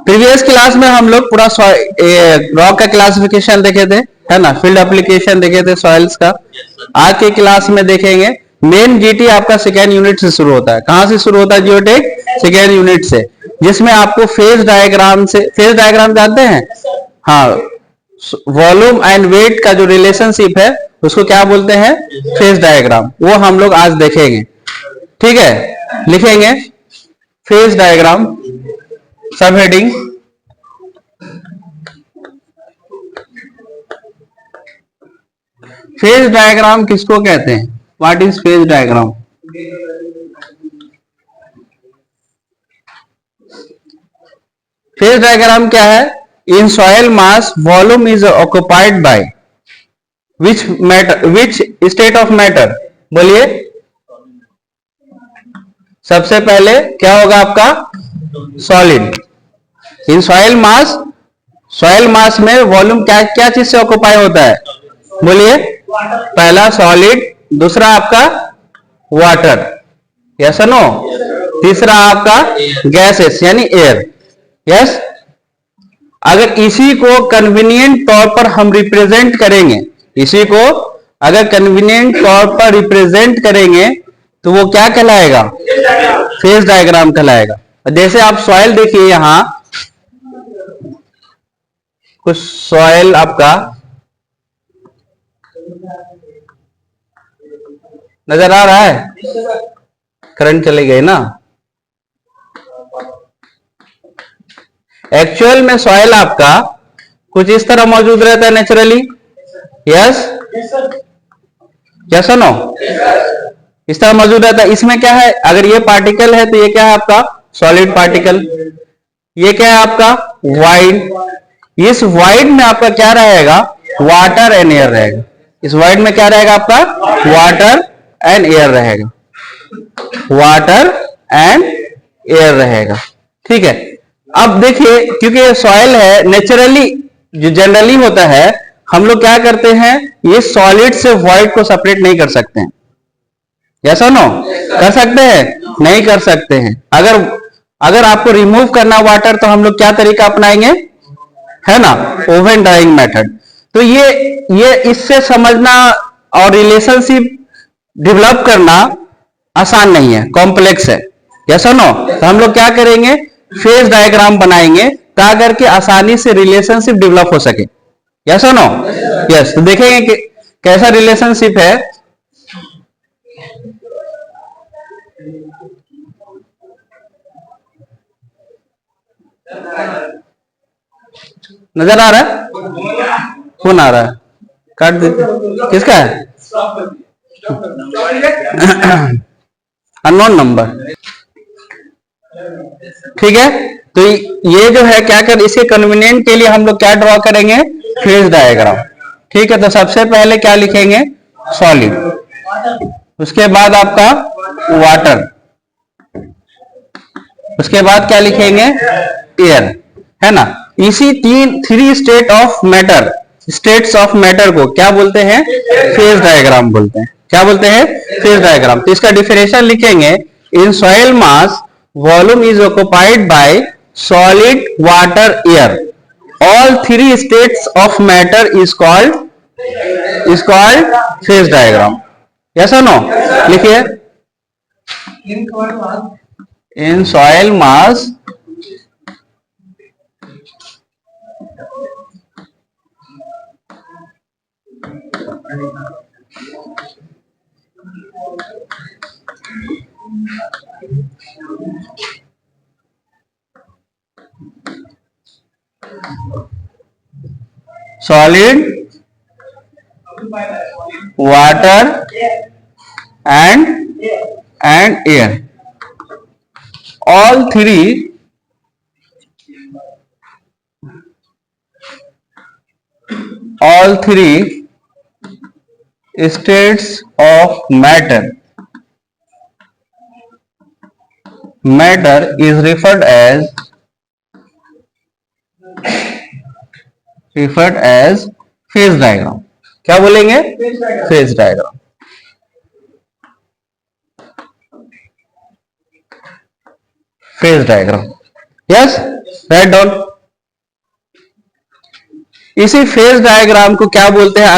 Previous class में हम लोग पूरा रॉक का क्लासिफिकेशन देखे थे, है ना, फील्ड एप्लीकेशन देखे थे सॉइल्स का। आज के क्लास में देखेंगे मेन जीटी आपका सेकेंड यूनिट से शुरू होता है। कहां से शुरू होता है जियोटेक? सेकेंड यूनिट से, जिसमें आपको फेज डायग्राम से, फेज डायग्राम जानते हैं? हाँ, वॉल्यूम एंड वेट का जो रिलेशनशिप है उसको क्या बोलते हैं? Phase diagram. वो हम लोग आज देखेंगे, ठीक है। लिखेंगे फेज डायग्राम, सब हेडिंग फेज डायग्राम किसको कहते हैं? What is phase diagram? Phase diagram क्या है? In soil mass volume is occupied by which matter, which state of matter? बोलिए। सबसे पहले क्या होगा आपका? Solid. In soil mass, soil मास में वॉल्यूम क्या क्या चीज से ऑक्युपाई होता है? बोलिए। पहला सॉलिड, दूसरा आपका वाटर, यस नो, तीसरा आपका गैसेस यानी एयर, यस। अगर इसी को कन्वीनियंट तौर पर हम रिप्रेजेंट करेंगे, इसी को अगर कन्वीनियंट तौर पर रिप्रेजेंट करेंगे तो वो क्या कहलाएगा? फेज डायग्राम कहलाएगा। जैसे आप सॉइल देखिए, यहां कुछ सॉइल आपका नजर आ रहा है? करंट चले गए ना। एक्चुअल में सॉइल आपका कुछ इस तरह मौजूद रहता है नेचुरली, यस यस नो, इस तरह मौजूद रहता है। इसमें क्या है? अगर ये पार्टिकल है तो ये क्या है आपका? Solid particle. ये क्या है आपका? वाइड। इस वाइड में आपका क्या रहेगा? वाटर एंड एयर रहेगा। इस वाइड में क्या रहेगा आपका? वाटर एंड एयर रहेगा, वाटर एंड एयर रहेगा, ठीक है। अब देखिए, क्योंकि ये सॉइल है, नेचुरली जो जनरली होता है, हम लोग क्या करते हैं, ये सॉलिड से वॉइड को सेपरेट नहीं कर सकते हैं, यस और नो? कर सकते हैं? नहीं कर सकते हैं। अगर आपको रिमूव करना वाटर, तो हम लोग क्या तरीका अपनाएंगे, है ना? Oven drying method. तो ये इससे समझना और रिलेशनशिप डेवलप करना आसान नहीं है, कॉम्प्लेक्स है, यस और नो? तो हम लोग क्या करेंगे? फेज डायग्राम बनाएंगे ताकि के आसानी से रिलेशनशिप डेवलप हो सके, यस और नो? यस। तो देखेंगे कि कैसा रिलेशनशिप है। नजर आ रहा है? कौन आ रहा है? काट देते। किसका है? अननोन नंबर, ठीक है। तो ये जो है क्या कर, इसके कन्वीनियंट के लिए हम लोग क्या ड्रॉ करेंगे? फेज डायग्राम, ठीक है। तो सबसे पहले क्या लिखेंगे? सॉलिड, उसके बाद आपका वाटर, उसके बाद क्या लिखेंगे? एयर, है ना। इसी three state of matter, states of matter को क्या बोलते हैं? फेज डायग्राम बोलते हैं। क्या बोलते हैं? Phase diagram. तो इसका डिफिनेशन लिखेंगे, in soil mass volume is occupied by solid, water, air. All three states of matter is called phase diagram, yes और नो? लिखिए। In soil mass solid, water and air, all three states of matter is referred as phase diagram. क्या बोलेंगे? Phase diagram. Phase diagram. Yes, write down. इसी phase diagram को क्या बोलते हैं?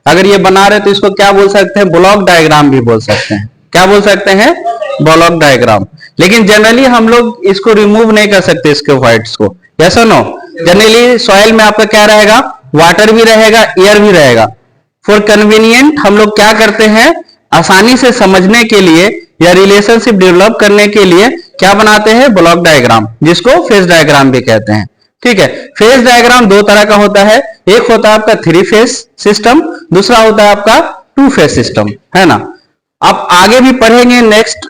अगर ये बना रहे तो इसको क्या बोल सकते हैं? ब्लॉक डायग्राम भी बोल सकते हैं। क्या बोल सकते हैं? Block diagram. लेकिन जनरली हम लोग इसको रिमूव नहीं कर सकते, इसके व्हाइट्स को। यस और नो? जनरली सॉइल में आपका क्या रहेगा? वाटर भी रहेगा, एयर भी रहेगा। फॉर कन्वीनियंट हम लोग क्या करते हैं, आसानी से समझने के लिए या रिलेशनशिप डेवलप करने के लिए क्या बनाते हैं? ब्लॉक डायग्राम, जिसको फेज डायग्राम भी कहते हैं। ठीक है। फेज डायग्राम दो तरह का होता है, एक होता है आपका 3 फेज सिस्टम, दूसरा होता है आपका 2 फेज सिस्टम, है ना। आप आगे भी पढ़ेंगे नेक्स्ट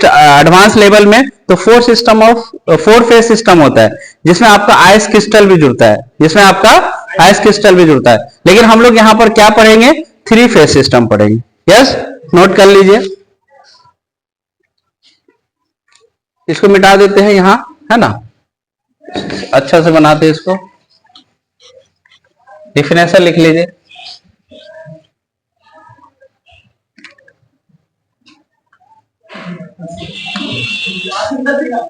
एडवांस लेवल में, तो 4 फेज सिस्टम होता है, जिसमें आपका आइस क्रिस्टल भी जुड़ता है, लेकिन हम लोग यहां पर क्या पढ़ेंगे? 3 फेज सिस्टम पढ़ेंगे। यस, नोट कर लीजिए। इसको मिटा देते हैं यहां, है ना, अच्छा से बनाते हैं इसको। डिफिनेशन लिख लीजिए।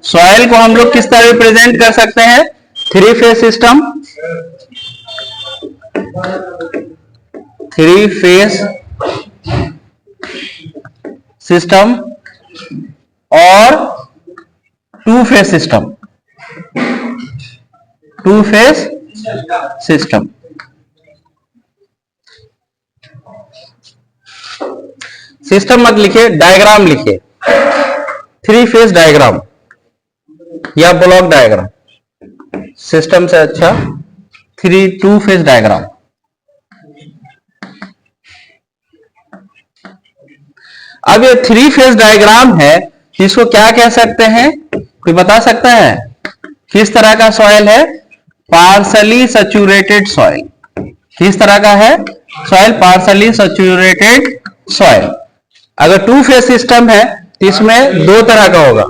सॉइल को हम लोग किस तरह रिप्रेजेंट कर सकते हैं? 3 फेज सिस्टम, 3 फेज सिस्टम और 2 phase system, 2 phase system. System मत लिखिए, डायग्राम लिखिए। 3 फेज डायग्राम या ब्लॉक डायग्राम, सिस्टम से अच्छा 2 फेज डायग्राम। अब ये 3 फेज डायग्राम है, इसको क्या कह सकते हैं? कोई बता सकता है किस तरह का सॉइल है? Partially saturated soil. किस तरह का है सॉइल? Partially saturated soil. अगर 2 फेज सिस्टम है तो इसमें 2 तरह का होगा,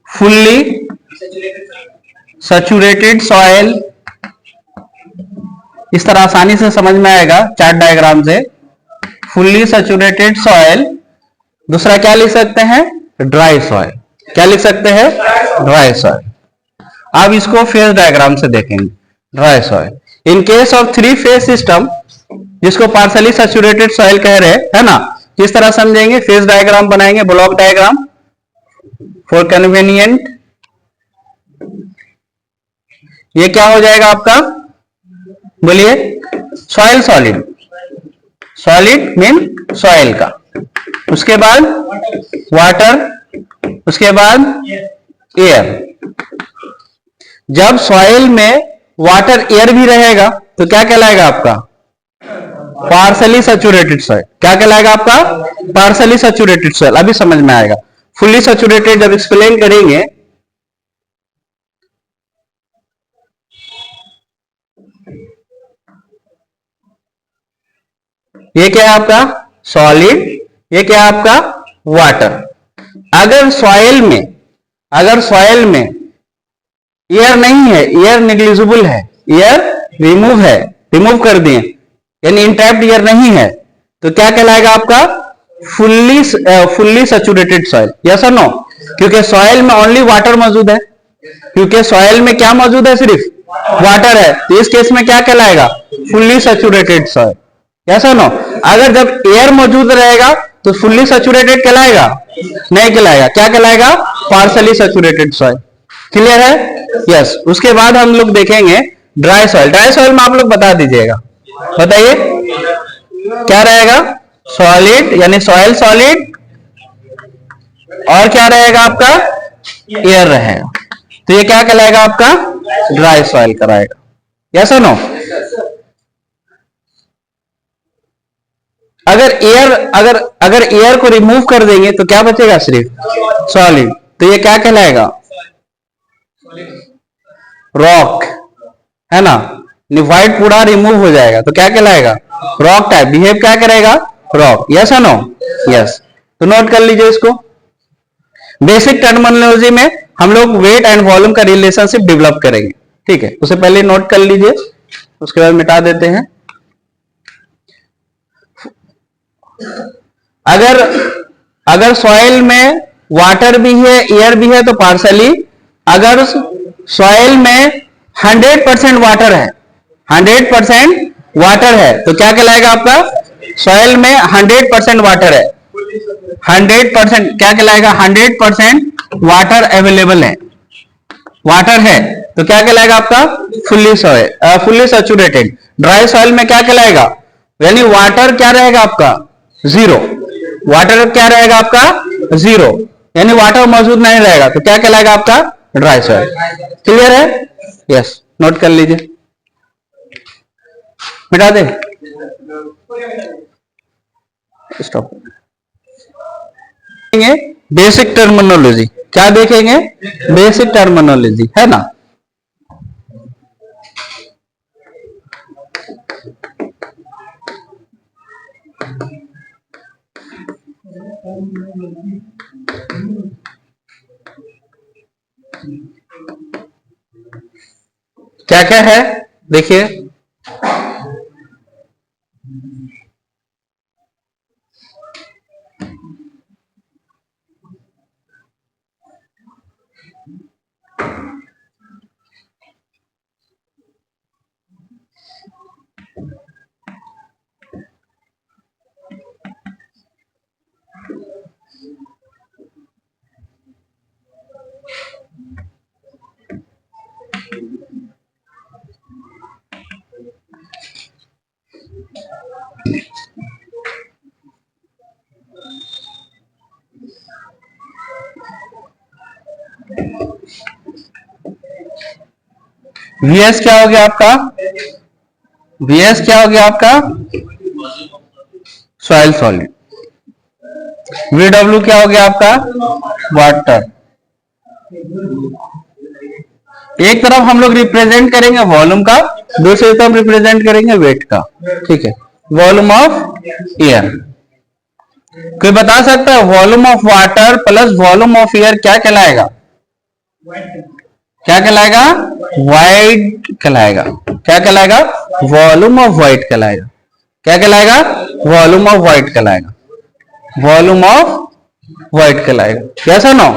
फुल्ली सैचुरेटेड सॉइल। इस तरह आसानी से समझ में आएगा चार्ट डायग्राम से, फुल्ली सैचुरेटेड सॉइल। दूसरा क्या लिख सकते हैं? Dry soil. क्या लिख सकते हैं? Dry soil. अब इसको फेज डायग्राम से देखेंगे। Dry soil in case of 3 phase system, जिसको पार्सली सैचुरेटेड सॉइल कह रहे हैं, है ना, किस तरह समझेंगे? फेज डायग्राम बनाएंगे, ब्लॉक डायग्राम फॉर कन्वीनियंट। ये क्या हो जाएगा आपका? बोलिए। Soil solid, solid mean soil का, उसके बाद वाटर, उसके बाद एयर। जब सॉइल में वाटर एयर भी रहेगा तो क्या कहलाएगा आपका? Partially saturated soil. क्या कहलाएगा आपका? Partially saturated soil. अभी समझ में आएगा। फुल्ली सैचुरेटेड जब एक्सप्लेन करेंगे, ये क्या है आपका? सॉलिड। ये क्या है आपका? वाटर। अगर सॉइल में एयर नहीं है, एयर निग्लिजिबल है, एयर रिमूव कर दिए, यानी इंटैक्ट एयर नहीं है, तो क्या कहलाएगा आपका? Fully saturated soil. यस और नो? क्योंकि सॉइल में ओनली वाटर मौजूद है, क्योंकि सॉइल में क्या मौजूद है? सिर्फ वाटर है, तो इस केस में क्या कहलाएगा? Fully saturated soil. यस और नो? अगर जब एयर मौजूद रहेगा तो फुल्ली सैचुरेटेड कहलाएगा? नहीं कहलाएगा। क्या कहलाएगा? Partially saturated soil. क्लियर है? यस। उसके बाद हम लोग देखेंगे ड्राई सॉइल। ड्राई सॉइल में आप लोग बता दीजिएगा, बताइए क्या रहेगा? सॉलिड यानी सॉइल सॉलिड, और क्या रहेगा आपका? एयर रहेगा, तो ये क्या कहलाएगा आपका? ड्राई सॉइल कराएगा। यस और नो? अगर एयर को रिमूव कर देंगे तो क्या बचेगा? सिर्फ सॉलिड, तो ये क्या कहलाएगा? रॉक, है ना। व्हाइट पूरा रिमूव हो जाएगा तो क्या कहलाएगा? Rock type. बिहेव क्या करेगा? रॉक। यस और नो? यस। तो नोट कर लीजिए इसको। बेसिक टर्मिनोलॉजी में हम लोग वेट एंड वॉल्यूम का रिलेशनशिप डेवलप करेंगे, ठीक है। उसे पहले नोट कर लीजिए, उसके बाद मिटा देते हैं। अगर सॉइल में वाटर भी है एयर भी है तो पार्शली, अगर सॉइल में 100% वाटर है, 100% वाटर है तो क्या कहलाएगा आपका, सॉइल में 100% वाटर है, 100% क्या कहलाएगा, 100% वाटर अवेलेबल है, वाटर है तो क्या कहलाएगा आपका, fully soil, fully saturated. Dry soil में क्या कहलाएगा, यानी वाटर क्या रहेगा आपका, जीरो, वाटर क्या रहेगा आपका, जीरो, यानी वाटर मौजूद नहीं रहेगा तो क्या कहलाएगा आपका, ड्राई सॉइल। क्लियर है, यस, नोट कर लीजिए, मिटा दे, स्टॉप। बेसिक टर्मिनोलॉजी, क्या देखेंगे, बेसिक टर्मिनोलॉजी, है ना। क्या क्या है देखिए, वीएस क्या हो गया आपका, वीएस क्या हो गया आपका, सॉइल सॉलिड। वीडब्ल्यू क्या हो गया आपका, वाटर। एक तरफ हम लोग रिप्रेजेंट करेंगे वॉल्यूम का, दूसरी तरफ रिप्रेजेंट करेंगे वेट का, ठीक है। वॉल्यूम ऑफ एयर, कोई बता सकता है volume of water plus volume of air क्या कहलाएगा, क्या कहलाएगा, वाइड कहलाएगा, क्या कहलाएगा, वॉल्यूम ऑफ वाइट कहलाएगा, क्या कहलाएगा, वॉल्यूम ऑफ वाइट कहलाएगा, वॉल्यूम ऑफ वाइट कहलाएगा, यस और नो।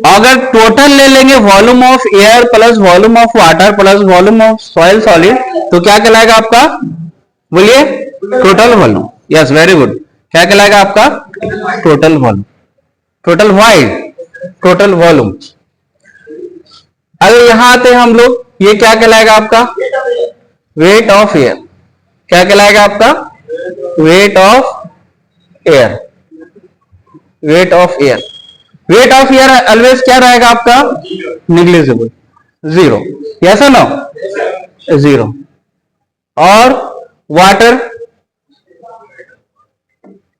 अगर टोटल ले लेंगे volume of air plus volume of water plus volume of soil solid तो क्या कहलाएगा आपका, बोलिए, total volume, yes very good, क्या कहलाएगा आपका, total volume, total wide, total volume. अगर यहां आते हैं हम लोग, ये क्या कहलाएगा आपका, वेट ऑफ एयर, क्या कहलाएगा आपका, weight of air, wait of air. Wait of air always क्या रहेगा आपका, निग्लिजिबल, जीरो, यस और नो, जीरो। और वाटर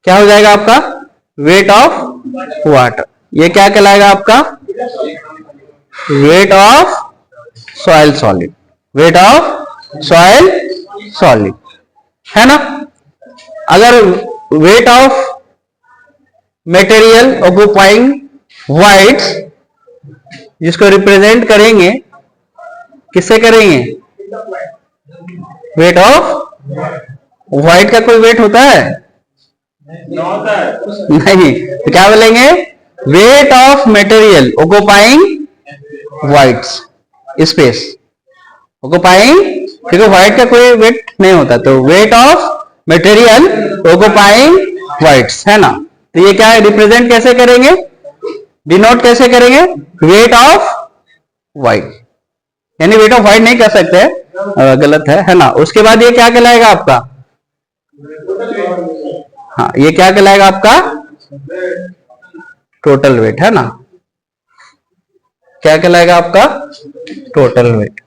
क्या हो जाएगा आपका, वेट ऑफ वाटर, ये क्या कहलाएगा आपका, weight of soil solid, weight of soil solid, है ना। अगर weight of material occupying voids, जिसको रिप्रेजेंट करेंगे, किससे करेंगे, वेट ऑफ वाइट का कोई वेट होता है, नहीं, तो क्या बोलेंगे, weight of material occupying voids space, occupying, ठीक है, व्हाइट का कोई वेट नहीं होता तो weight of material occupying voids, है ना। तो ये क्या है, रिप्रेजेंट कैसे करेंगे, डिनोट कैसे करेंगे, वेट ऑफ वाइट, यानी वेट ऑफ वाइट नहीं कर सकते, गलत है ना। उसके बाद ये क्या कहलाएगा आपका, हाँ ये क्या कहलाएगा आपका, टोटल वेट, है ना, क्या कहलाएगा आपका, टोटल वेट।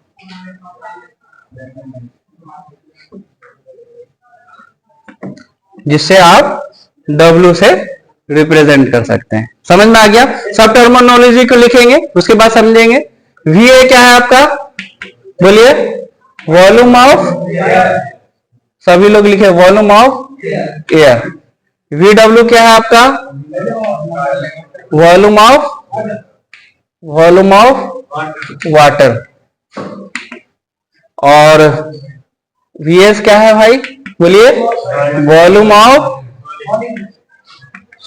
जिससे आप W से रिप्रेजेंट कर सकते हैं, समझ में आ गया। सब टर्मिनोलॉजी को लिखेंगे उसके बाद समझेंगे। VA क्या है आपका, बोलिए, वॉल्यूम ऑफ, सभी लोग लिखे वॉल्यूम ऑफ एयर। VW क्या है आपका, वॉल्यूम ऑफ वाटर। और VS क्या है भाई, बोलिए, volume of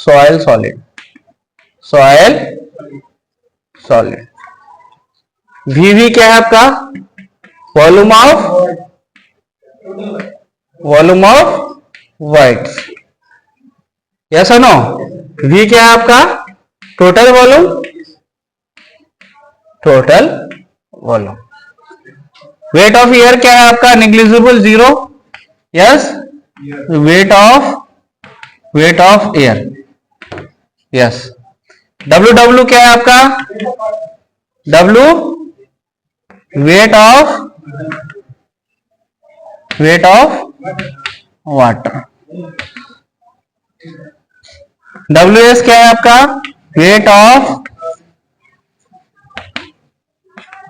soil solid, soil solid. VV क्या है आपका? वॉल्यूम ऑफ वाइट्स, यस और नो? वी क्या है आपका? Total volume, total volume. Weight of air क्या है आपका? Negligible, zero, yes. Weight of air, yes. W क्या है आपका? W weight of water. W S क्या है आपका? Weight of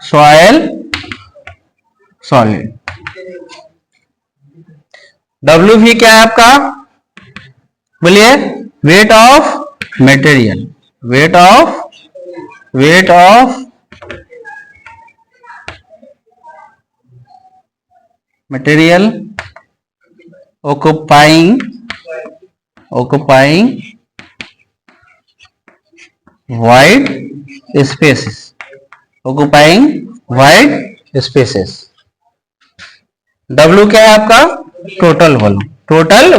soil solid. W भी क्या है आपका? बोलिए। Wait of material, wait of material occupying wide spaces, occupying wide spaces। W क्या है आपका? Total volume, total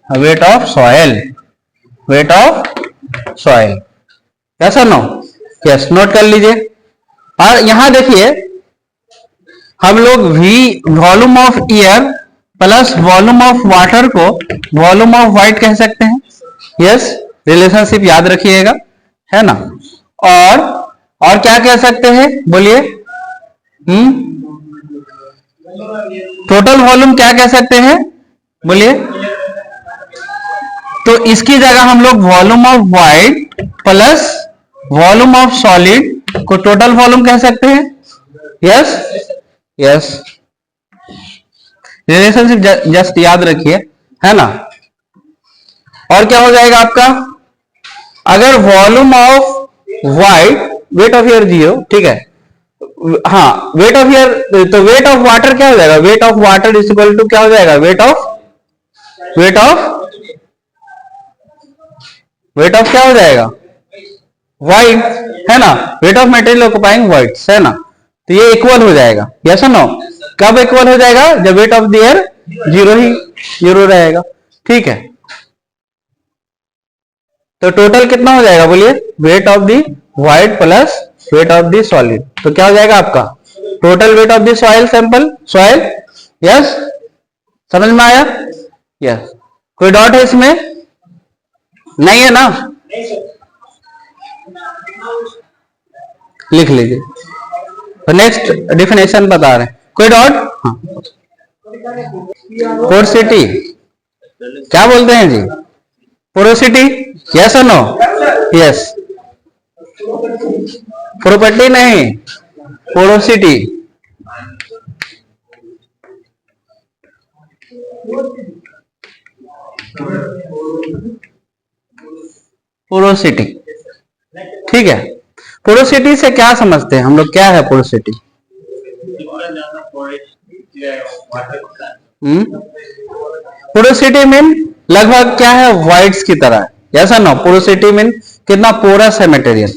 weight of soil, yes और नो? यस, नोट कर लीजिए। और यहां देखिए, हम लोग volume of air plus volume of water को वॉल्यूम ऑफ वाइट कह सकते हैं, यस। रिलेशनशिप याद रखिएगा, है ना? और क्या कह सकते हैं? बोलिए। टोटल वॉल्यूम क्या कह सकते हैं? बोलिए। तो इसकी जगह हम लोग volume of white plus volume of solid को टोटल वॉल्यूम कह सकते हैं, यस। रिलेशनशिप जस्ट याद रखिए, है ना? और क्या हो जाएगा आपका? अगर volume of void, weight of air zero, ठीक है, हाँ, वेट ऑफ एयर, तो वेट ऑफ वाटर क्या हो जाएगा? Weight of water is equal to क्या हो जाएगा? वेट ऑफ क्या हो जाएगा? वाइट, है ना? Weight of material occupying voids, है ना? तो ये इक्वल हो जाएगा, यस और नो? कब इक्वल हो जाएगा? जब wait of the air zero रहेगा, ठीक है। तो टोटल कितना हो जाएगा? बोलिए। Wait of the white plus wait of the solid, तो क्या हो जाएगा आपका? Total weight of the soil sample, soil, yes. समझ में आया? यस। कोई डाउट है इसमें? नहीं है ना? लिख लीजिए। तो नेक्स्ट डिफिनेशन बता रहे हैं। कोई डाउट? हाँ। पोरोसिटी क्या बोलते हैं जी? पोरोसिटी, यस और नो? यस। प्रॉपर्टी नहीं, पोरोसिटी। पोरोसिटी, ठीक है। पोरोसिटी से क्या समझते हैं हम लोग? क्या है पोरोसिटी? पोरोसिटी मीन लगभग क्या है? वाइट्स की तरह, ऐसा ना? पोरोसिटी मीन कितना पोरस है मटेरियल,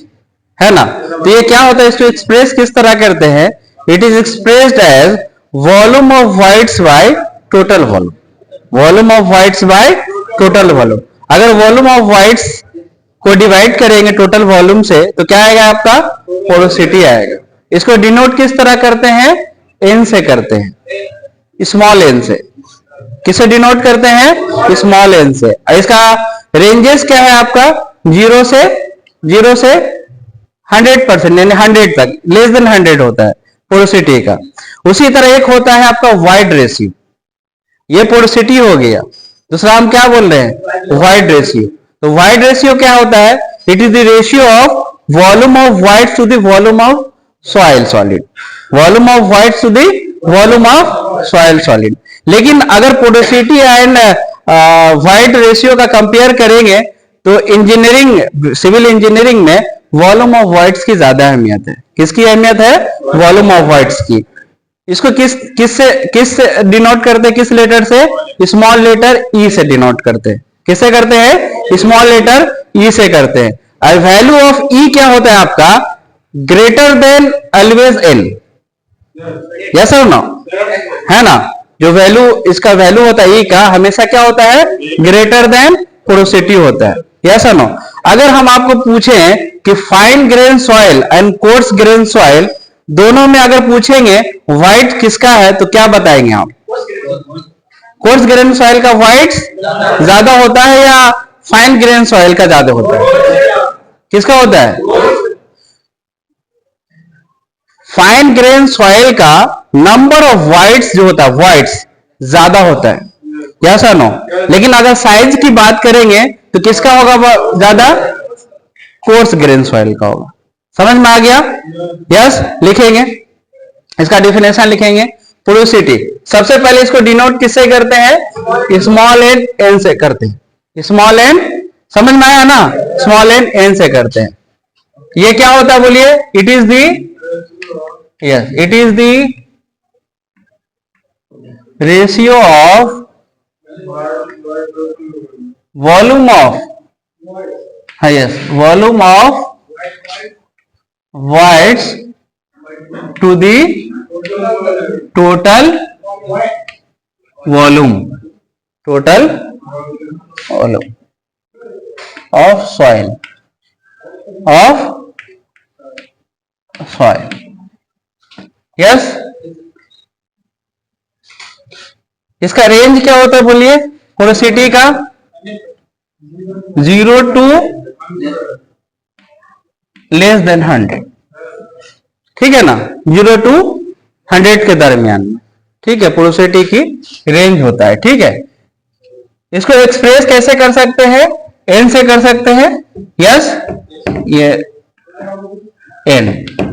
है ना? तो ये क्या होता है? इसको एक्सप्रेस किस तरह करते हैं? It is expressed as volume of voids by total volume, volume of voids by total volume. अगर वॉल्यूम ऑफ वाइट्स को डिवाइड करेंगे टोटल वॉल्यूम से तो क्या आएगा आपका? पोरोसिटी आएगा। इसको डिनोट किस तरह करते हैं? एन से करते हैं, स्मॉल एन से। किसे डिनोट करते हैं? स्मॉल एन से। इसका रेंजेस क्या है आपका? जीरो से 100%, यानी 100 तक, लेस देन 100 होता है पोरोसिटी का। उसी तरह एक होता है आपका वाइड रेशियो, ये पोरोसिटी हो गया। दूसरा हम क्या बोल रहे हैं? Void ratio. तो वाइड रेशियो क्या होता है? It is the ratio of volume of void to the volume of soil solid, volume of void to the volume of soil solid. लेकिन अगर पोरोसिटी एंड वाइड रेशियो का compare करेंगे तो engineering, civil engineering में volume of voids की ज्यादा अहमियत है। किसकी अहमियत है? वॉल्यूम ऑफ वाइट्स की। इसको किस डिनोट करते हैं, किस लेटर से? स्मॉल लेटर ई से डिनोट करते हैं। किससे करते हैं? स्मॉल लेटर ई से करते हैं। और वैल्यू ऑफ ई क्या होता है आपका? Greater than always an. Yes और नो? है ना? जो वैल्यू, इसका वैल्यू होता है ई का, हमेशा क्या होता है? ग्रेटर देन पोरोसिटी होता है। यस और नो? अगर हम आपको पूछें कि fine grain soil and coarse grain soil दोनों में अगर पूछेंगे व्हाइट किसका है, तो क्या बताएंगे आप? कोर्स ग्रेन सॉइल का व्हाइट ज्यादा होता है या फाइन ग्रेन सॉइल का ज्यादा होता है? किसका होता है? फाइन ग्रेन सॉइल का नंबर ऑफ व्हाइट्स जो होता है, व्हाइट्स ज्यादा होता है। यस और नो? लेकिन अगर साइज की बात करेंगे तो किसका होगा ज्यादा? कोर्स ग्रेन सॉइल का होगा। समझ में आ गया? यस। लिखेंगे, इसका डिफिनेशन लिखेंगे। पोरोसिटी, सबसे पहले इसको डिनोट किससे करते हैं? स्मॉल एन एन से करते हैं। स्मॉल एन, समझ में आया ना? स्मॉल एन एन से करते हैं। ये क्या होता है बोलिए? It is the, yes, it is the ratio of volume of, yes, volume of whites to the total volume of soil, yes। इसका रेंज क्या होता है बोलिए? पोरोसिटी का 0 to लेस देन 100, ठीक है ना? 0 to 100 के दरमियान में, ठीक है, पोरोसिटी की रेंज होता है। ठीक है, इसको एक्सप्रेस कैसे कर सकते हैं? एन से कर सकते हैं। यस, ये एन,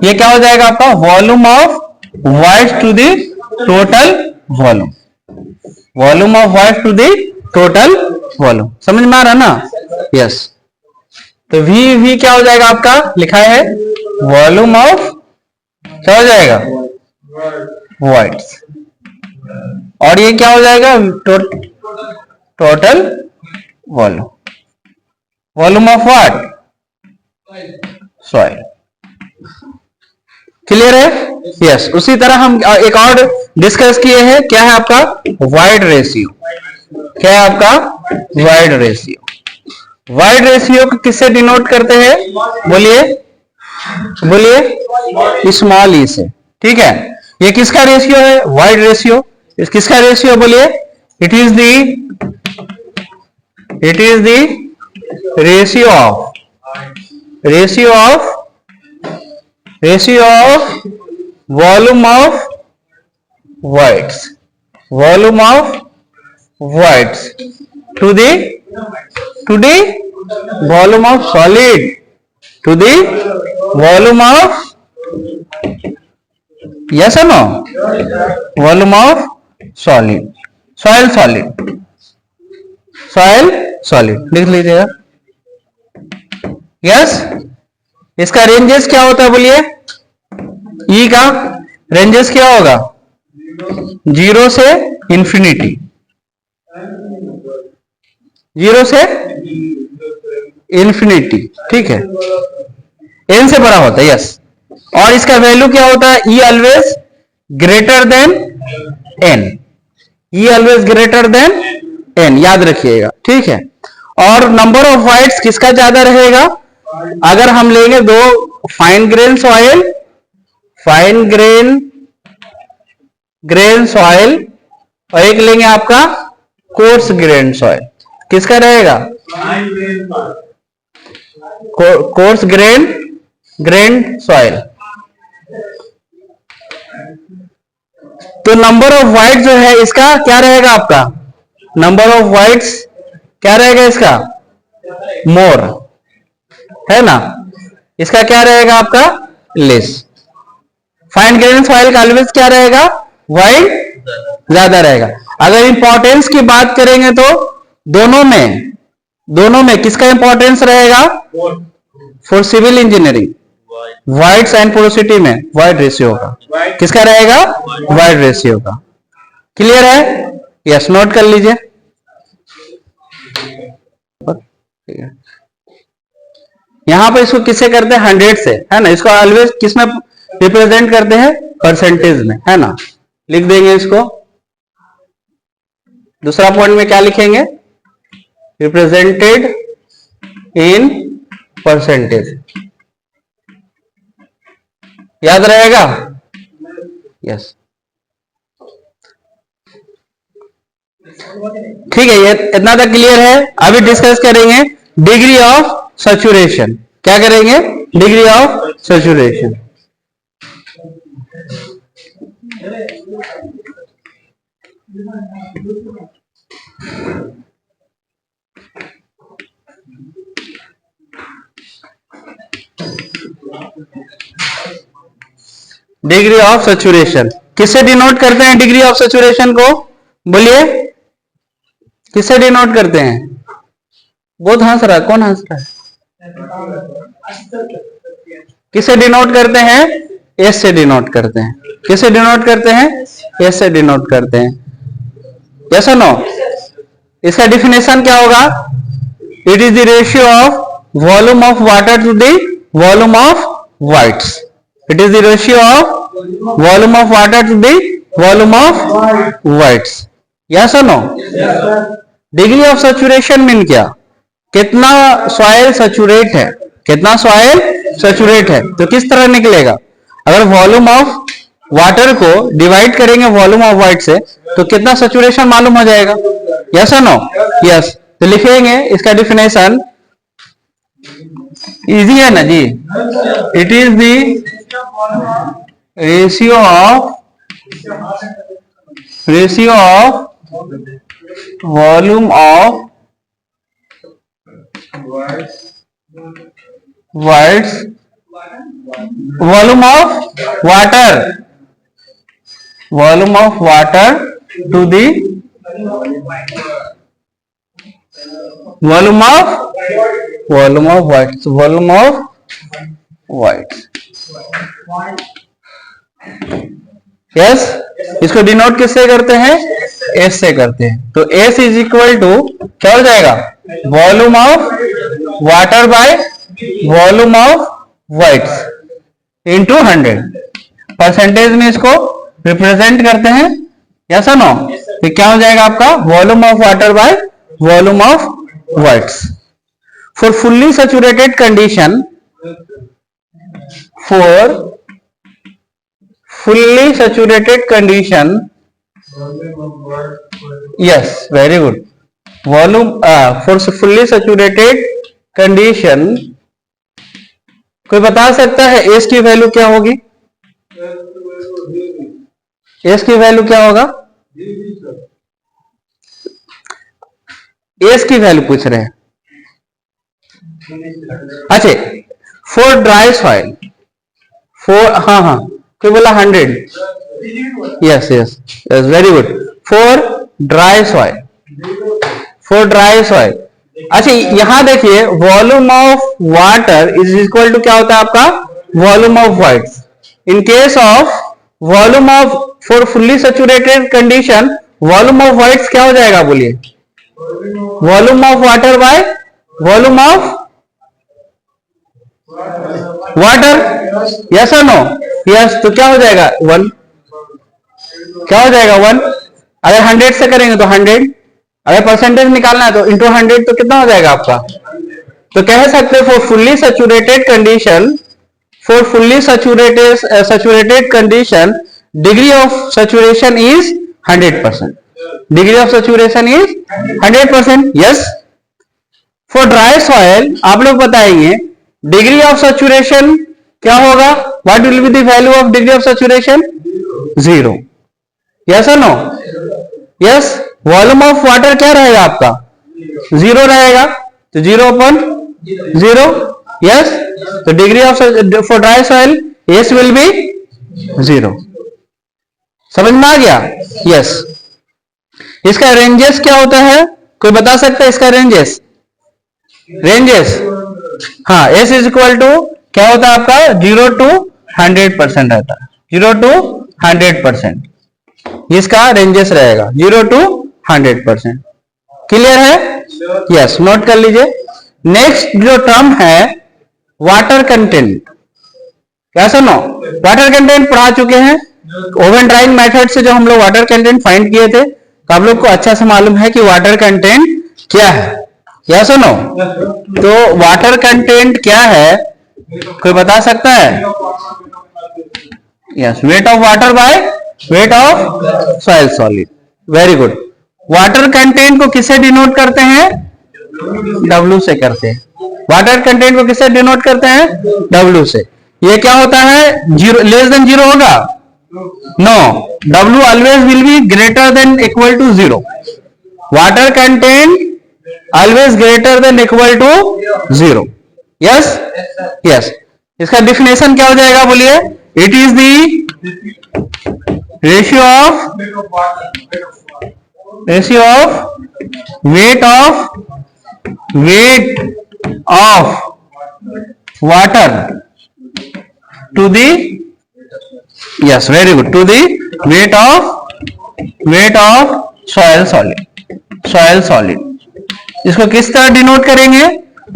ये क्या हो जाएगा आपका? Volume of void to the total volume, volume of void to the total volume. समझ में आ रहा ना? यस। तो वी क्या हो जाएगा आपका? लिखा है वॉल्यूम ऑफ, क्या हो जाएगा? व्हाइट्स। और ये क्या हो जाएगा? Total volume, volume of what? Soil. Clear है? यस। उसी तरह हम एक और डिस्कस किए हैं, क्या है आपका? Wide ratio. क्या है आपका? Void ratio. वाइड रेशियो को किससे डिनोट करते हैं? बोलिए, बोलिए। स्मॉल ई से। ठीक है, ये किसका रेशियो है? Void ratio. इस किसका रेशियो? बोलिए, it is the ratio of volume of voids to the volume of solid to the volume of, yes no, volume of solid, soil लिख लीजिएगा। यस। इसका रेंजेस क्या होता है बोलिए? ई का रेंजेस क्या होगा? 0 से इंफिनिटी, 0 से इंफिनिटी। ठीक है, एन से बड़ा होता है। यस। और इसका वैल्यू क्या होता है? ई ऑलवेज ग्रेटर देन एन, ई ऑलवेज ग्रेटर देन एन, याद रखिएगा। ठीक है। और नंबर ऑफ व्हाइट्स किसका ज्यादा रहेगा? अगर हम लेंगे दो फाइन ग्रेन सॉइल और एक लेंगे आपका कोर्स ग्रेन सॉइल, किसका रहेगा? Coarse grain soil. तो नंबर ऑफ व्हाइट जो है इसका क्या रहेगा आपका? नंबर ऑफ व्हाइट्स क्या रहेगा इसका? मोर, है ना? इसका क्या रहेगा आपका? लेस। फाइन ग्रेन सॉइल का ऑलवेज क्या रहेगा? व्हाइट ज्यादा रहेगा। अगर इंपॉर्टेंस की बात करेंगे तो दोनों में किसका इंपॉर्टेंस रहेगा? For civil engineering voids and porosity में वाइड रेशियो होगा। किसका रहेगा? वाइड रेशियो का। क्लियर है? यस, नोट कर लीजिए। यहां पर इसको किससे करते हैं? 100 से, है ना। इसको ऑलवेज किस में रिप्रेजेंट करते हैं? परसेंटेज में, है ना। लिख देंगे इसको। दूसरा पॉइंट में क्या लिखेंगे? Represented in percentage. याद रहेगा? यस, ठीक है। ये इतना तक क्लियर है। अभी डिस्कस करेंगे डिग्री ऑफ सैचुरेशन। क्या करेंगे? Degree of saturation. Degree of saturation किससे डिनोट करते हैं? डिग्री ऑफ सैचुरेशन को बोलिए, किससे डिनोट करते हैं? बहुत हंस रहा है, कौन हंस रहा है? किससे डिनोट करते हैं? एस से डिनोट करते हैं। किससे डिनोट करते हैं? एस से डिनोट करते हैं। यस और नो? इसका डिफिनेशन क्या होगा? It is the ratio of volume of water to the volume of voids. It is the ratio of volume of water to the volume of whites. Yes or no? Degree of saturation mean क्या? कितना soil saturate है, कितना soil saturate है। तो किस तरह निकलेगा? अगर वॉल्यूम ऑफ वाटर को डिवाइड करेंगे वॉल्यूम ऑफ वाइट से तो कितना सैचुरेशन मालूम हो जाएगा। यस और नो? यस। तो लिखेंगे इसका डिफिनेशन। इजी है ना जी? It is the ratio of volume of voids, volume of water to the volume of voids. Yes, इसको डिनोट किससे करते हैं? एस से करते हैं। तो एस इज इक्वल टू क्या हो जाएगा? Volume of water by volume of whites into 100। Percentage में इसको रिप्रेजेंट करते हैं। यस और नो? तो क्या हो जाएगा आपका? Volume of water by volume of whites. For fully saturated condition, fully saturated condition, yes, very good. Volume for fully saturated condition, कोई बता सकता है एस की वैल्यू क्या होगी? एस की वैल्यू क्या होगा? एस की वैल्यू पूछ रहे हैं। अच्छा, फॉर ड्राई सॉइल, हाँ, कोई बोला 100? Yes, very good. For dry soil, अच्छा यहां देखिए volume of water is equal to क्या होता है आपका? Volume of voids. In case of volume of for fully saturated condition, volume of voids क्या हो जाएगा? बोलिए, volume of water by volume of water. Yes और नो? यस। तो क्या हो जाएगा? 1। क्या हो जाएगा? 1। अगर 100 से करेंगे तो 100, अगर परसेंटेज निकालना है तो इंटू 100, तो कितना हो जाएगा आपका? तो कह सकते हैं for fully saturated condition, degree of saturation is 100%। Degree of saturation is 100%। Yes. For dry soil आप लोग बताएंगे डिग्री ऑफ सैचुरेशन क्या होगा? What will be the value of degree of saturation? 0। Yes और no? Yes. Volume of water क्या रहेगा आपका? 0 रहेगा, तो 0/0। यस। तो degree of for dry soil S will be 0। समझ में आ गया? यस। इसका रेंजेस क्या होता है? कोई बता सकता है इसका रेंजेस? हाँ, एस इज इक्वल टू क्या होता है आपका 0 to 100% रहता है, 0 to 100%, इसका रेंजेस रहेगा 0 to 100%। क्लियर है? यस, नोट कर लीजिए। नेक्स्ट जो टर्म है वाटर कंटेंट, क्या सुनो, वाटर कंटेंट पढ़ा चुके हैं। ओवन ड्राइंग मेथड से जो हम लोग वाटर कंटेंट फाइंड किए थे, तो आप लोग को अच्छा से मालूम है कि वाटर कंटेंट क्या है, क्या सुनो। तो वाटर कंटेंट क्या है, कोई बता सकता है? Yes, weight of water by weight of soil solid. Very good. Water content को किससे डिनोट करते हैं? W से करते हैं। वाटर कंटेंट को किससे डिनोट करते हैं? W से। ये क्या होता है? जीरो, लेस देन जीरो होगा? No, W always will be greater than equal to zero. Water content always greater than equal to zero. Yes yes. इसका डिफिनेशन क्या हो जाएगा बोलिए? It is the ratio of weight of water to the, yes, very good, to the weight of soil solid। इसको किस तरह denote करेंगे?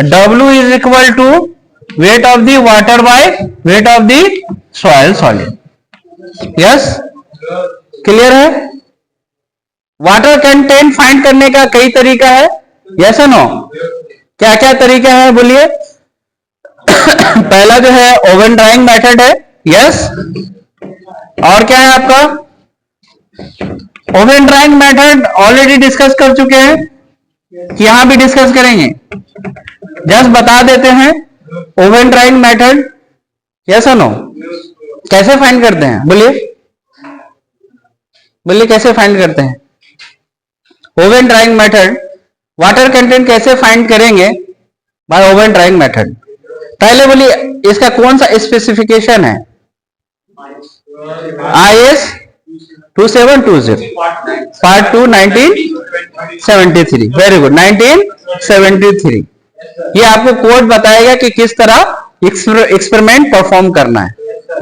W is equal to weight of the water by weight of the soil solid. Yes, clear है? Water content find करने का कई तरीका है, यस और नो? क्या क्या तरीका है बोलिए? पहला जो है ओवन ड्राइंग मेथड है, यस। और क्या है आपका? Oven drying method already discuss कर चुके हैं, कि यहां भी डिस्कस करेंगे। जस्ट बता देते हैं ओवन ड्राइंग मेथड, यस और नो? कैसे फाइंड करते हैं बोलिए? बोलिए कैसे फाइंड करते हैं oven drying method? Water content कैसे फाइंड करेंगे बाय ओवन ड्राइंग मेथड? पहले बोलिए इसका कौन सा स्पेसिफिकेशन है? IS 2720 part 2 1973। Very good, 1973। ये आपको कोड बताएगा कि किस तरह एक्सपेरिमेंट परफॉर्म करना है।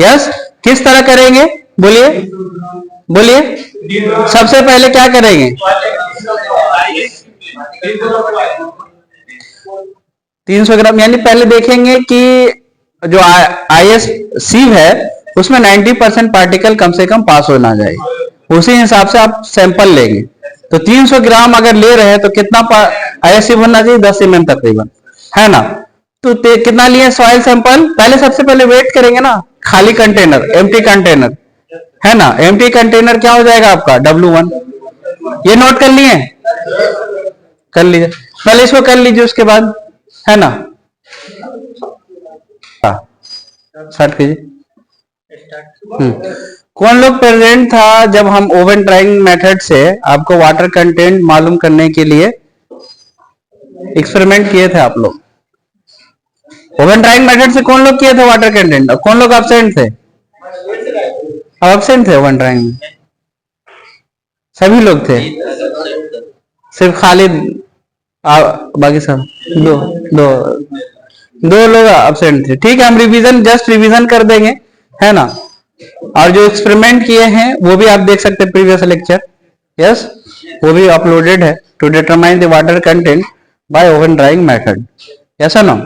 यस, किस तरह करेंगे बोलिए? बोलिए, सबसे पहले क्या करेंगे? 300 ग्राम, यानी पहले देखेंगे कि जो IS सीव है उसमें 90% पार्टिकल कम से कम पास होना जाए, उसी हिसाब से आप सैंपल लेंगे। तो 300 ग्राम अगर ले रहे हैं तो कितना IS सीव होना चाहिए? 10 mm तकरीबन, है ना? तो कितना लिए सॉइल सैंपल? पहले सबसे पहले वेट करेंगे ना, खाली कंटेनर, एम्प्टी कंटेनर, है ना? एम्प्टी कंटेनर क्या हो जाएगा आपका? W1। ये नोट कर लिए? कर लीजिए, पहले इसको कर लीजिए, उसके बाद, है ना? स्टार्ट कीजिए। कौन लोग प्रेजेंट था जब हम ओवन ड्राइंग मेथड से आपको वाटर कंटेंट मालूम करने के लिए एक्सपेरिमेंट किए थे? आप लोग ओवन ड्राइंग मेथड से कौन लोग किए थे वाटर कंटेंट? और कौन लोग एब्सेंट थे? एब्सेंट थे ओवन ड्राइंग में? सभी लोग थे, सिर्फ खालिद, बाकी सब दो लोग एब्सेंट थे। ठीक है, हम रिवीजन, जस्ट रिवीजन कर देंगे, है ना? और जो एक्सपेरिमेंट किए हैं वो भी आप देख सकते हैं प्रीवियस लेक्चर, यस, वो भी अपलोडेड है। To determine the water content by oven drying method, yes और नो?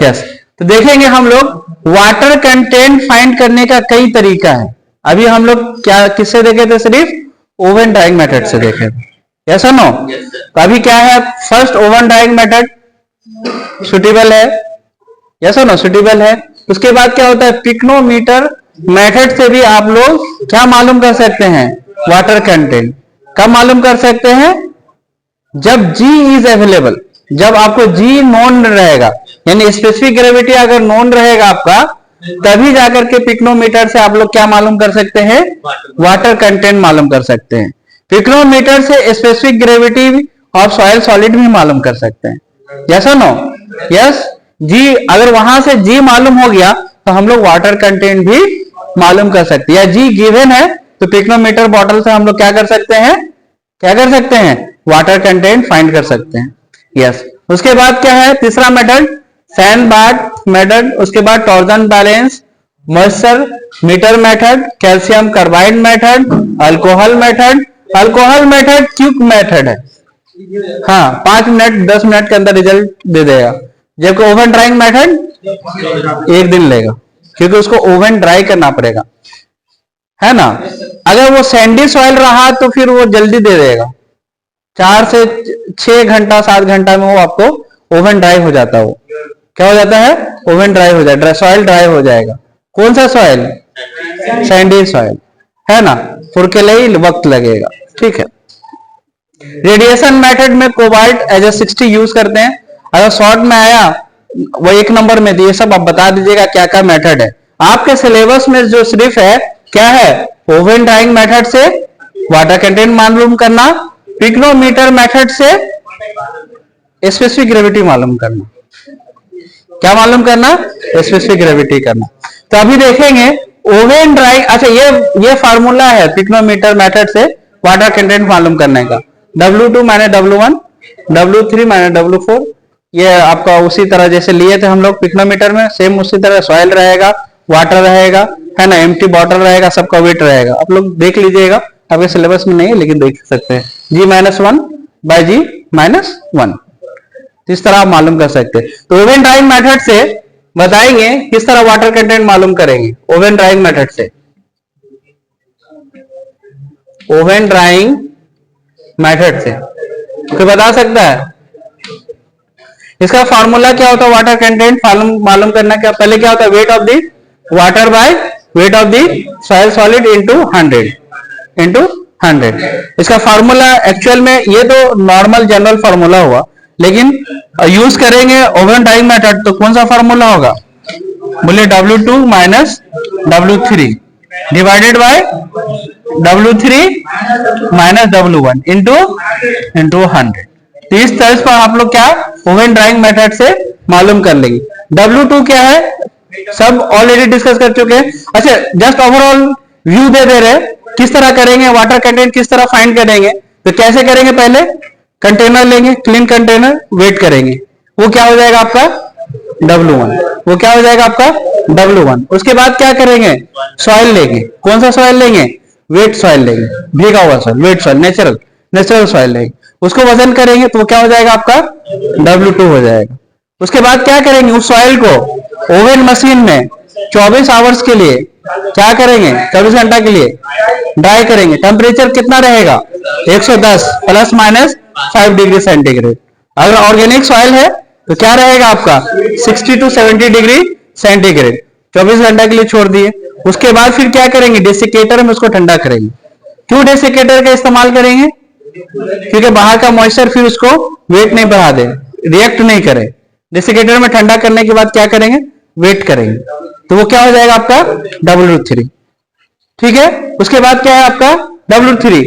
यस। तो देखेंगे हम लोग वाटर कंटेंट फाइंड करने का कई तरीका है। अभी हम लोग क्या किससे देखे थे? सिर्फ ओवन ड्राइंग मेथड से देखे थे, यस और नो? तो अभी क्या है? First oven drying method suitable है, यस और नो? सुटेबल है। उसके बाद क्या होता है? पिक्नोमीटर मेथड से भी आप लोग क्या मालूम कर सकते हैं? Water content. कब मालूम कर सकते हैं? जब G इज अवेलेबल, जब आपको G नोन रहेगा, यानी स्पेसिफिक ग्रेविटी अगर नोन रहेगा आपका, तभी जाकर के पिक्नोमीटर से आप लोग क्या मालूम कर सकते हैं? वाटर कंटेंट मालूम कर सकते हैं। पिक्नोमीटर से specific gravity of soil solid भी मालूम कर सकते हैं, यस और नो? यस। G अगर वहां से G मालूम हो गया तो हम लोग वाटर कंटेंट भी मालूम कर सकते हैं। या G गिवन है तो पिक्नोमीटर बॉटल से हम लोग क्या कर सकते हैं? क्या कर सकते हैं? वाटर कंटेंट फाइंड कर सकते हैं, यस। उसके बाद क्या है? तीसरा मेथड सैन बार्ट मेथड, उसके बाद torsion balance, moisture meter method, calcium carbide method, alcohol method. Alcohol method quick method है, हाँ 5 मिनट 10 मिनट के अंदर रिजल्ट दे देगा, जबकि ओवन ड्राइंग मेथड 1 दिन लेगा, क्योंकि उसको ओवन ड्राई करना पड़ेगा, है ना। अगर वो सैंडी सॉइल रहा तो फिर वो जल्दी दे देगा, 4 से 6 घंटा 7 घंटा में वो आपको ओवन ड्राई हो जाता है। वो क्या हो जाता है? ओवन ड्राई हो जाएगा, सॉइल ड्राई हो जाएगा। कौन सा सॉइल? सैंडी सॉइल, है ना, फिर के लिए वक्त लगेगा, ठीक है। रेडिएशन मेथड में कोबाल्ट Ag60 यूज करते हैं। अगर शॉर्ट में आया वो 1 नंबर में, तो ये सब आप बता दीजिएगा क्या क्या मेथड है। आपके सिलेबस में जो सिर्फ है क्या है? ओवन ड्राइंग मेथड से वाटर कंटेंट मालूम करना, पिग्नोमीटर मेथड से स्पेसिफिक ग्रेविटी मालूम करना। क्या मालूम करना? स्पेसिफिक ग्रेविटी करना। तो अभी देखेंगे ओवन ड्राइंग, अच्छा ये फार्मूला है पिग्नोमीटर मेथड से वाटर कंटेंट मालूम करने का, W2 minus W1, W3 minus W4। ये आपका उसी तरह जैसे लिए थे हम लोग पिग्नोमीटर में, सेम उसी तरह सॉइल रहेगा, वाटर रहेगा, है ना, एम्प्टी बॉटल रहेगा, सबका वेट रहेगा। आप लोग देख लीजिएगा, आपके सिलेबस में नहीं है लेकिन देख सकते हैं। G-1 बाय G-1, इस तरह आप मालूम कर सकते हैं। तो ओवन ड्राइंग मेथड से बताएंगे किस तरह वाटर कंटेंट मालूम करेंगे। ओवन ड्राइंग मेथड से, ओवन ड्राइंग मेथड से कोई बता सकता है इसका फॉर्मूला क्या होता है? वाटर कंटेंट मालूम करना क्या, पहले क्या होता है? Wait of the water by weight of the soil solid into 100। इसका फॉर्मूला एक्चुअल में ये तो नॉर्मल जनरल फॉर्मूला हुआ, लेकिन यूज करेंगे ओवन ड्राइंग मेथड तो कौन सा फॉर्मूला होगा? बोले W2 minus W3 divided by W3 minus W1 into 100। तो इस तरह पर आप लोग क्या ओवन ड्राइंग मेथड से मालूम कर लेंगे। W2 क्या है सब ऑलरेडी डिस्कस कर चुके हैं। अच्छा, जस्ट ओवरऑल व्यू दे रहे किस तरह करेंगे, वाटर कंटेंट किस तरह फाइंड करेंगे। तो कैसे करेंगे? पहले कंटेनर लेंगे, क्लीन कंटेनर, वेट करेंगे, वो क्या हो जाएगा आपका W1, वो क्या हो जाएगा आपका W1। उसके बाद क्या करेंगे? सॉइल लेंगे, कौन सा सॉइल लेंगे? वेट सॉइल लेंगे, भीगा हुआ soil, wait soil, natural soil लेंगे, उसको वजन करेंगे तो क्या हो जाएगा आपका W2 हो जाएगा। उसके बाद क्या करेंगे? उस सॉइल को ओवन मशीन में 24 आवर्स के लिए क्या करेंगे? 24 घंटा के लिए ड्राई करेंगे। टेम्परेचर कितना रहेगा? 110 प्लस माइनस 5 डिग्री सेंटीग्रेड। अगर ऑर्गेनिक सॉइल है तो क्या रहेगा आपका 60 to 70 डिग्री सेंटीग्रेड। 24 घंटा के लिए छोड़ दिए। उसके बाद फिर क्या करेंगे? डेसिकेटर में उसको ठंडा करेंगे। क्यों डेसिकेटर का इस्तेमाल करेंगे? क्योंकि बाहर का मॉइस्चर फिर उसको वेट नहीं बढ़ा दे, रिएक्ट नहीं करे। डेसिकेटर में ठंडा करने के बाद क्या करेंगे? वेट करेंगे, तो वो क्या हो जाएगा आपका W3। ठीक है, उसके बाद क्या है आपका W3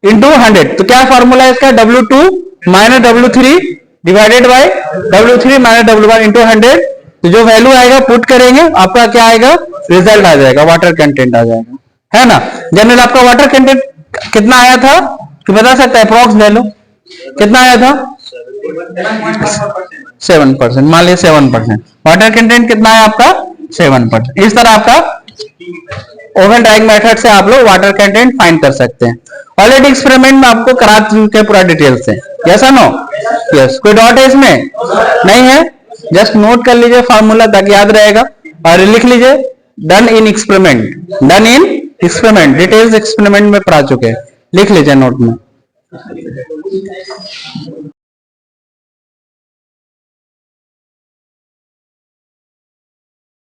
इंटू 100। तो क्या फॉर्मूला है इसका? W2 minus W3 divided by W3 minus W1 into 100। तो जो वैल्यू आएगा पुट करेंगे, आपका क्या आएगा? रिजल्ट आ जाएगा, वाटर कंटेंट आ जाएगा, है ना। जनरल आपका वाटर कंटेंट कितना आया था कि बता सकता है? अप्रॉक्स वैल्यू कितना आया था? 7%, मान लीजिए 7%। वाटर कंटेंट कितना है आपका? 7%। इस तरह आपका ओवन ड्राइंग मेथड से आप लोग वाटर कंटेंट फाइंड कर सकते हैं। ऑलरेडी एक्सपेरिमेंट में आपको करा चुके हैं पूरा डिटेल से, यस और नो? यस। कोई डाउट है इसमें? नहीं है? जस्ट नोट कर लीजिए फार्मूला ताकि याद रहेगा, और लिख लीजिए done in experiment. Done in experiment details experiment में पढ़ा चुके हैं, लिख लीजिए नोट में।